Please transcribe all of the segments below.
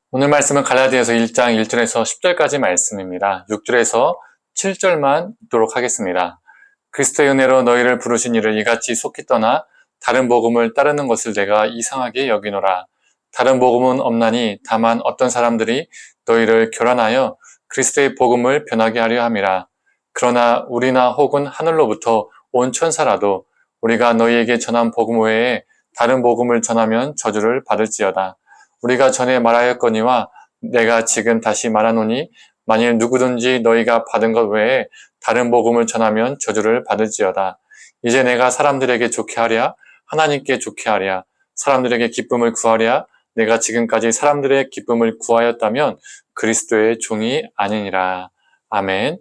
오늘 말씀은 갈라디아서 1장 1절에서 10절까지 말씀입니다. 6절에서 7절만 읽도록 하겠습니다. 그리스도의 은혜로 너희를 부르신 이를 이같이 속히 떠나 다른 복음을 따르는 것을 내가 이상하게 여기노라. 다른 복음은 없나니 다만 어떤 사람들이 너희를 교란하여 그리스도의 복음을 변하게 하려 함이라. 그러나 우리나 혹은 하늘로부터 온 천사라도 우리가 너희에게 전한 복음 외에 다른 복음을 전하면 저주를 받을지어다. 우리가 전에 말하였거니와 내가 지금 다시 말하노니 만일 누구든지 너희가 받은 것 외에 다른 복음을 전하면 저주를 받을지어다. 이제 내가 사람들에게 좋게 하랴 하나님께 좋게 하랴 사람들에게 기쁨을 구하랴 내가 지금까지 사람들의 기쁨을 구하였다면 그리스도의 종이 아니니라. 아멘.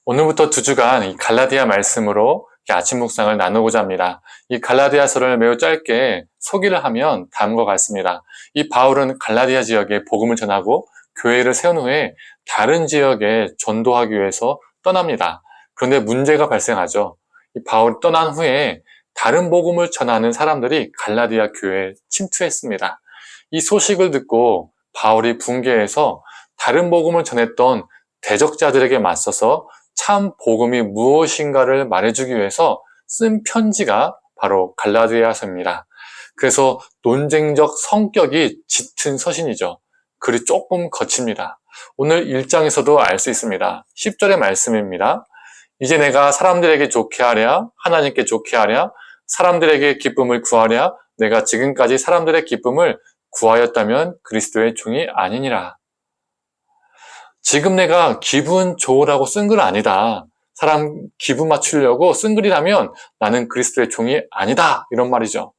오늘부터 2주간 이 갈라디아 말씀으로 아침 묵상을 나누고자 합니다. 이 갈라디아서를 매우 짧게 소개를 하면 다음과 같습니다. 이 바울은 갈라디아 지역에 복음을 전하고 교회를 세운 후에 다른 지역에 전도하기 위해서 떠납니다. 그런데 문제가 발생하죠. 이 바울이 떠난 후에 다른 복음을 전하는 사람들이 갈라디아 교회에 침투했습니다. 이 소식을 듣고 바울이 분개해서 다른 복음을 전했던 대적자들에게 맞서서 참 복음이 무엇인가를 말해주기 위해서 쓴 편지가 바로 갈라디아서입니다. 그래서 논쟁적 성격이 짙은 서신이죠. 글이 조금 거칩니다. 오늘 1장에서도 알 수 있습니다. 10절의 말씀입니다. 이제 내가 사람들에게 좋게 하랴 하나님께 좋게 하랴 사람들에게 기쁨을 구하랴 내가 지금까지 사람들의 기쁨을 구하였다면 그리스도의 종이 아니니라. 지금 내가 기분 좋으라고 쓴 글 아니다. 사람 기분 맞추려고 쓴 글이라면 나는 그리스도의 종이 아니다. 이런 말이죠.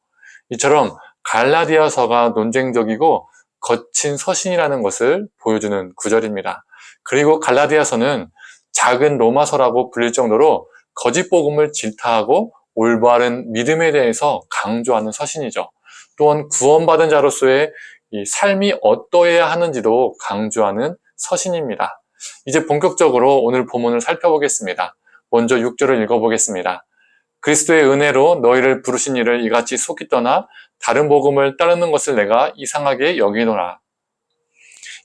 이처럼 갈라디아서가 논쟁적이고 거친 서신이라는 것을 보여주는 구절입니다. 그리고 갈라디아서는 작은 로마서라고 불릴 정도로 거짓 복음을 질타하고 올바른 믿음에 대해서 강조하는 서신이죠. 또한 구원받은 자로서의 이 삶이 어떠해야 하는지도 강조하는 서신입니다. 이제 본격적으로 오늘 본문을 살펴보겠습니다. 먼저 6절을 읽어보겠습니다. 그리스도의 은혜로 너희를 부르신 이를 이같이 속히 떠나 다른 복음을 따르는 것을 내가 이상하게 여기노라.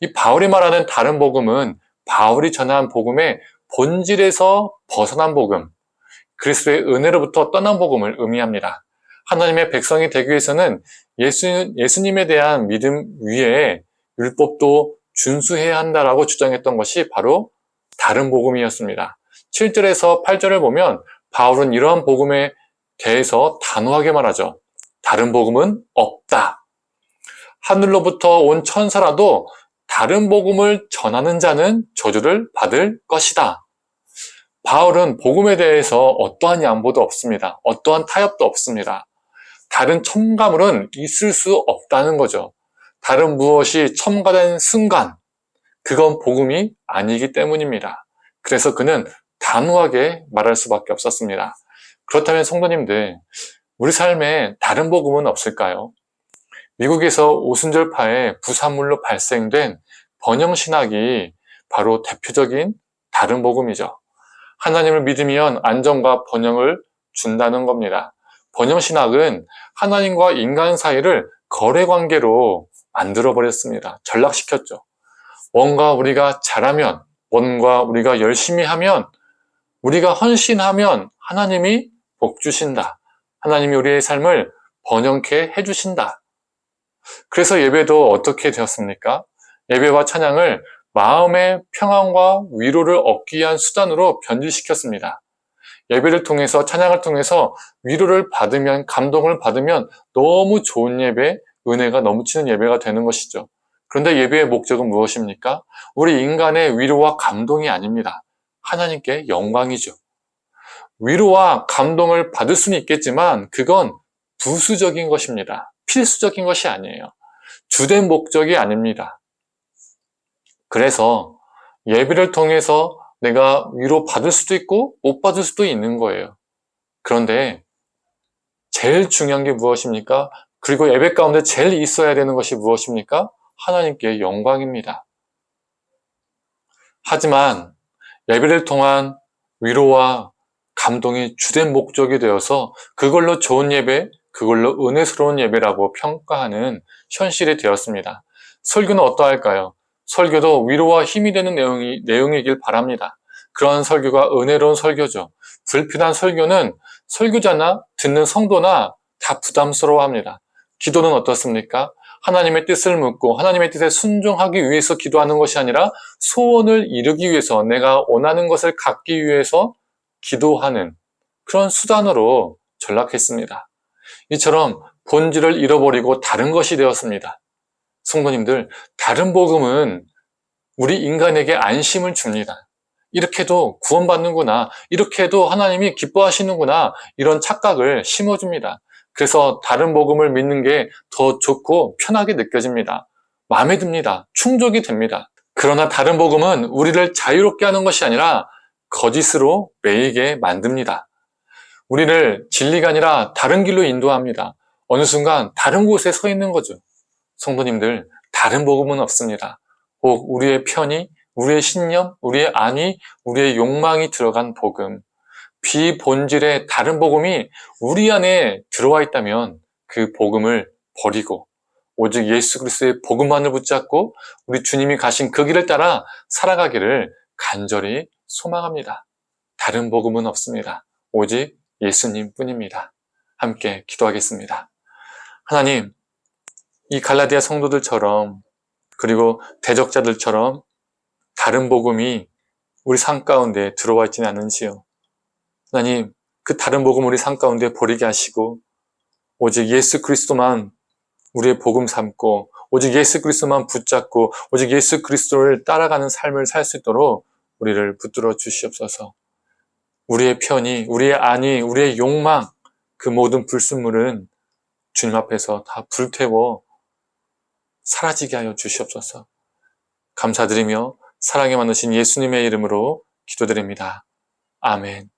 이 바울이 말하는 다른 복음은 바울이 전한 복음의 본질에서 벗어난 복음, 그리스도의 은혜로부터 떠난 복음을 의미합니다. 하나님의 백성이 되기 위해서는 예수님에 대한 믿음 위에 율법도 준수해야 한다라고 주장했던 것이 바로 다른 복음이었습니다. 7절에서 8절을 보면 바울은 이러한 복음에 대해서 단호하게 말하죠. 다른 복음은 없다. 하늘로부터 온 천사라도 다른 복음을 전하는 자는 저주를 받을 것이다. 바울은 복음에 대해서 어떠한 양보도 없습니다. 어떠한 타협도 없습니다. 다른 첨가물은 있을 수 없다는 거죠. 다른 무엇이 첨가된 순간 그건 복음이 아니기 때문입니다. 그래서 그는 단호하게 말할 수밖에 없었습니다. 그렇다면 성도님들, 우리 삶에 다른 복음은 없을까요? 미국에서 오순절파의 부산물로 발생된 번영신학이 바로 대표적인 다른 복음이죠. 하나님을 믿으면 안정과 번영을 준다는 겁니다. 번영신학은 하나님과 인간 사이를 거래관계로 만들어버렸습니다. 전락시켰죠. 뭔가 우리가 잘하면, 뭔가 우리가 열심히 하면, 우리가 헌신하면 하나님이 복 주신다. 하나님이 우리의 삶을 번영케 해주신다. 그래서 예배도 어떻게 되었습니까? 예배와 찬양을 마음의 평안과 위로를 얻기 위한 수단으로 변질시켰습니다. 예배를 통해서, 찬양을 통해서 위로를 받으면, 감동을 받으면 너무 좋은 예배, 은혜가 넘치는 예배가 되는 것이죠. 그런데 예배의 목적은 무엇입니까? 우리 인간의 위로와 감동이 아닙니다. 하나님께 영광이죠. 위로와 감동을 받을 수는 있겠지만 그건 부수적인 것입니다. 필수적인 것이 아니에요. 주된 목적이 아닙니다. 그래서 예배를 통해서 내가 위로 받을 수도 있고 못 받을 수도 있는 거예요. 그런데 제일 중요한 게 무엇입니까? 그리고 예배 가운데 제일 있어야 되는 것이 무엇입니까? 하나님께 영광입니다. 하지만 예배를 통한 위로와 감동이 주된 목적이 되어서 그걸로 좋은 예배, 그걸로 은혜스러운 예배라고 평가하는 현실이 되었습니다. 설교는 어떠할까요? 설교도 위로와 힘이 되는 내용이길 바랍니다. 그런 설교가 은혜로운 설교죠. 불필요한 설교는 설교자나 듣는 성도나 다 부담스러워합니다. 기도는 어떻습니까? 하나님의 뜻을 묻고 하나님의 뜻에 순종하기 위해서 기도하는 것이 아니라 소원을 이루기 위해서, 내가 원하는 것을 갖기 위해서 기도하는 그런 수단으로 전락했습니다. 이처럼 본질을 잃어버리고 다른 것이 되었습니다. 성도님들, 다른 복음은 우리 인간에게 안심을 줍니다. 이렇게도 구원받는구나, 이렇게도 하나님이 기뻐하시는구나, 이런 착각을 심어줍니다. 그래서 다른 복음을 믿는 게 더 좋고 편하게 느껴집니다. 마음에 듭니다. 충족이 됩니다. 그러나 다른 복음은 우리를 자유롭게 하는 것이 아니라 거짓으로 매이게 만듭니다. 우리를 진리가 아니라 다른 길로 인도합니다. 어느 순간 다른 곳에 서 있는 거죠. 성도님들, 다른 복음은 없습니다. 혹 우리의 편의, 우리의 신념, 우리의 안위, 우리의 욕망이 들어간 복음, 비본질의 다른 복음이 우리 안에 들어와 있다면 그 복음을 버리고 오직 예수 그리스도의 복음만을 붙잡고 우리 주님이 가신 그 길을 따라 살아가기를 간절히 소망합니다. 다른 복음은 없습니다. 오직 예수님 뿐입니다. 함께 기도하겠습니다. 하나님, 이 갈라디아 성도들처럼 그리고 대적자들처럼 다른 복음이 우리 삶 가운데 들어와 있지는 않은지요. 하나님, 그 다른 복음 우리 삶 가운데 버리게 하시고 오직 예수 그리스도만 우리의 복음 삼고 오직 예수 그리스도만 붙잡고 오직 예수 그리스도를 따라가는 삶을 살 수 있도록 우리를 붙들어 주시옵소서. 우리의 편의, 우리의 안위, 우리의 욕망, 그 모든 불순물은 주님 앞에서 다 불태워 사라지게 하여 주시옵소서. 감사드리며 사랑에 많으신 예수님의 이름으로 기도드립니다. 아멘.